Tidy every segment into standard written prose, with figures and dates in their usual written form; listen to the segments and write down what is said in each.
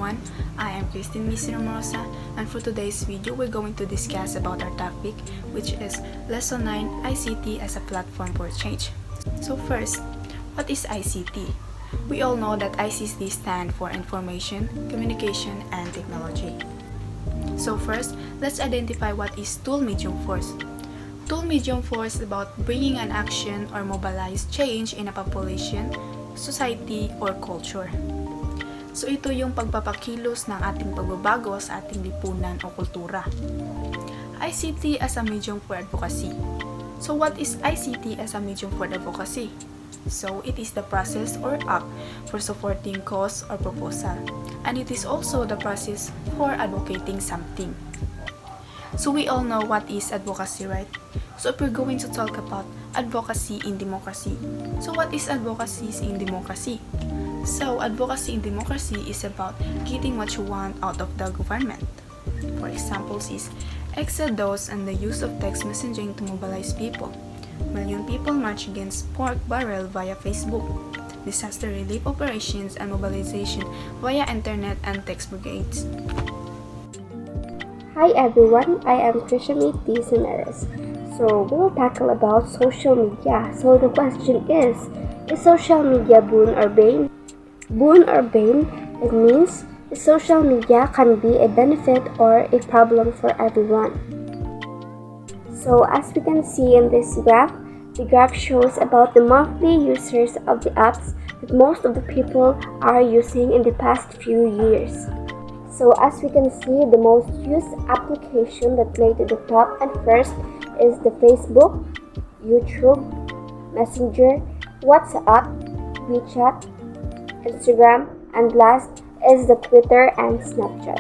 everyone, I am Christine Misi Romosa, and for today's video we're going to discuss about our topic, which is Lesson 9 ICT as a platform for change. So first, what is ICT? We all know that ICT stands for Information, Communication, and Technology. So first, let's identify what is tool medium force. Tool medium force is about bringing an action or mobilize change in a population, society, or culture. So ito yung pagpapakilos ng ating pagbabago sa ating lipunan o kultura. ICT as a medium for advocacy. So what is ICT as a medium for advocacy? So it is the process or act for supporting cause or proposal. And it is also the process for advocating something. So we all know what is advocacy, right? So if we're going to talk about advocacy in democracy. So what is advocacy in democracy? So advocacy in democracy is about getting what you want out of the government. For examples is exit dose and the use of text messaging to mobilize people. Million people march against pork barrel via Facebook. Disaster relief operations and mobilization via internet and text brigades. Hi everyone, I am Krishami T. Simeres. So we will tackle about social media. So the question is social media boon or bane? Boon or bane, it means social media can be a benefit or a problem for everyone. So as we can see in this graph, the graph shows about the monthly users of the apps that most of the people are using in the past few years. So as we can see, the most used application that made it the top and first is the Facebook, YouTube, Messenger, WhatsApp, WeChat, Instagram, and last is the Twitter and Snapchat.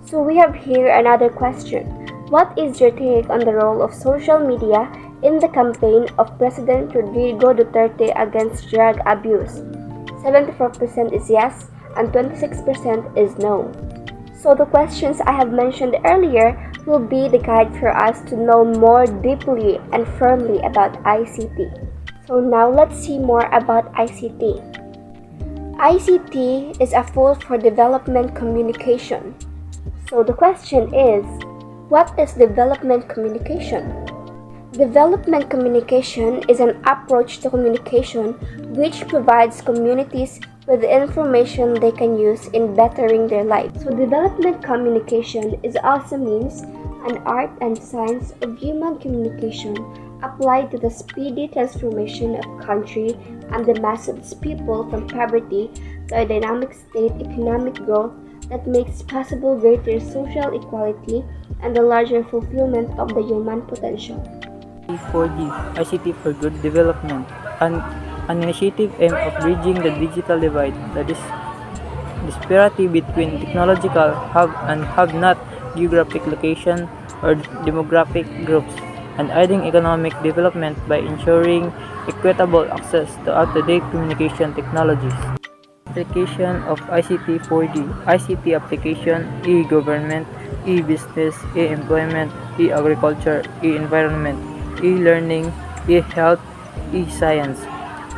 So we have here another question. What is your take on the role of social media in the campaign of President Rodrigo Duterte against drug abuse? 74% is yes and 26% is no. So the questions I have mentioned earlier will be the guide for us to know more deeply and firmly about ICT. So now let's see more about ICT. ICT is a tool for development communication. So the question is, what is development communication? Development communication is an approach to communication which provides communities with the information they can use in bettering their lives. So development communication is also means an art and science of human communication applied to the speedy transformation of country and the mass of its people from poverty to a dynamic state economic growth that makes possible greater social equality and the larger fulfillment of the human potential. 4D, ICT for Good Development, an initiative aimed at bridging the digital divide, the disparity between technological have and have-not geographic location or demographic groups, and aiding economic development by ensuring equitable access to up-to-date communication technologies. Application of ICT 4D, ICT application, e-government, e-business, e-employment, e-agriculture, e-environment, e-learning, e-health, e-science.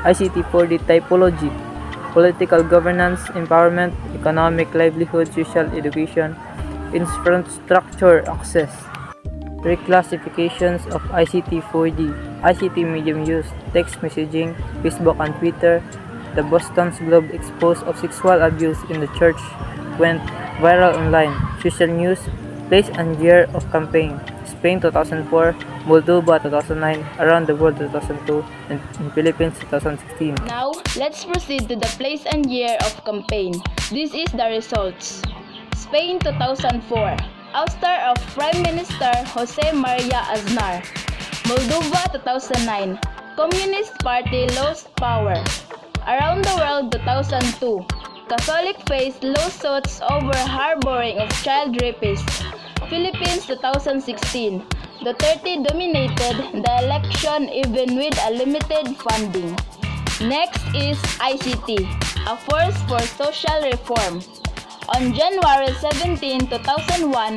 ICT 4D typology, political governance, empowerment, economic livelihood, social education, infrastructure access. Reclassifications of ICT 4D, ICT medium use, text messaging, Facebook and Twitter. The Boston Globe exposed of sexual abuse in the church went viral online. Social news, place and year of campaign. Spain 2004, Moldova 2009, around the world 2002, and in Philippines 2016. Now, let's proceed to the place and year of campaign. This is the results. Spain 2004, ouster of Prime Minister Jose Maria Aznar. Moldova 2009, Communist Party lost power. Around the world 2002, Catholic faith lawsuits over harboring of child rapists. Philippines 2016, Duterte dominated the election even with a limited funding. Next is ICT, a force for social reform. On January 17, 2001,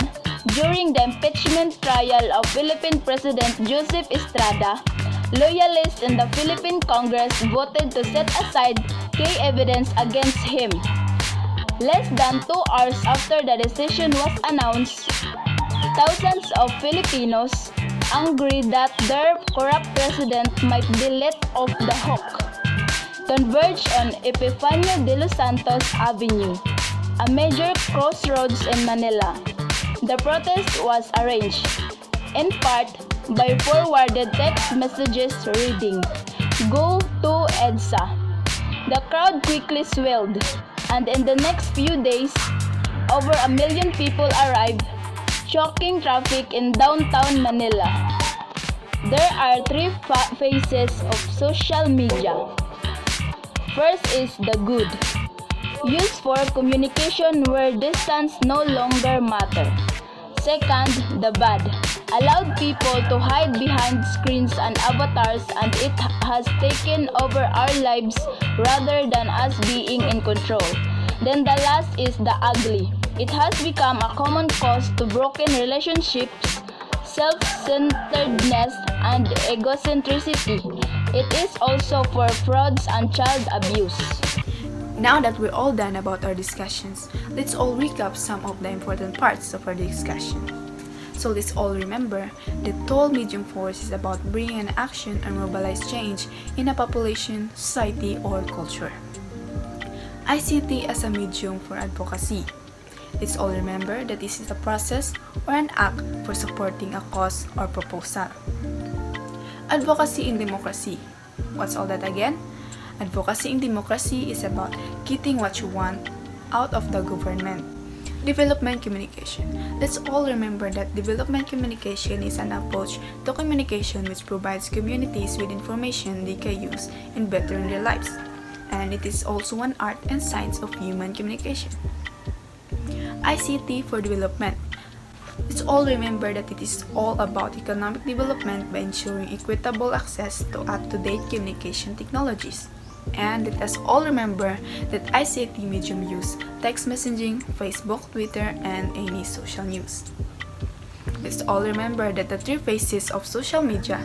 during the impeachment trial of Philippine President Joseph Estrada, loyalists in the Philippine Congress voted to set aside key evidence against him. Less than 2 hours after the decision was announced, thousands of Filipinos, angry that their corrupt president might be let off the hook, converged on Epifanio de los Santos Avenue, a major crossroads in Manila. The protest was arranged, in part, by forwarded text messages reading, "Go to EDSA." The crowd quickly swelled, and in the next few days, over 1 million people arrived, choking traffic in downtown Manila. There are three phases of social media. First is the good, used for communication where distance no longer matter. Second, the bad, allowed people to hide behind screens and avatars, and it has taken over our lives rather than us being in control. Then the last is the ugly. It has become a common cause to broken relationships, self-centeredness, and egocentricity. It is also for frauds and child abuse. Now that we're all done about our discussions, let's all recap some of the important parts of our discussion. So let's all remember that Tall Medium Force is about bringing an action and mobilize change in a population, society, or culture. ICT as a medium for advocacy. Let's all remember that this is a process or an act for supporting a cause or proposal. Advocacy in democracy. What's all that again? Advocacy in democracy is about getting what you want out of the government. Development communication. Let's all remember that development communication is an approach to communication which provides communities with information they can use in bettering their lives. And it is also an art and science of human communication. ICT for development. Let's all remember that it is all about economic development by ensuring equitable access to up-to-date communication technologies. And let us all remember that ICT medium use text messaging, Facebook, Twitter, and any social news. Let's all remember that the three phases of social media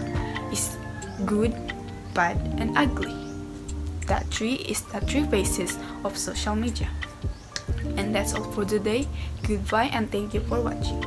is good, bad, and ugly. That three is the three phases of social media. And that's all for today. Goodbye and thank you for watching.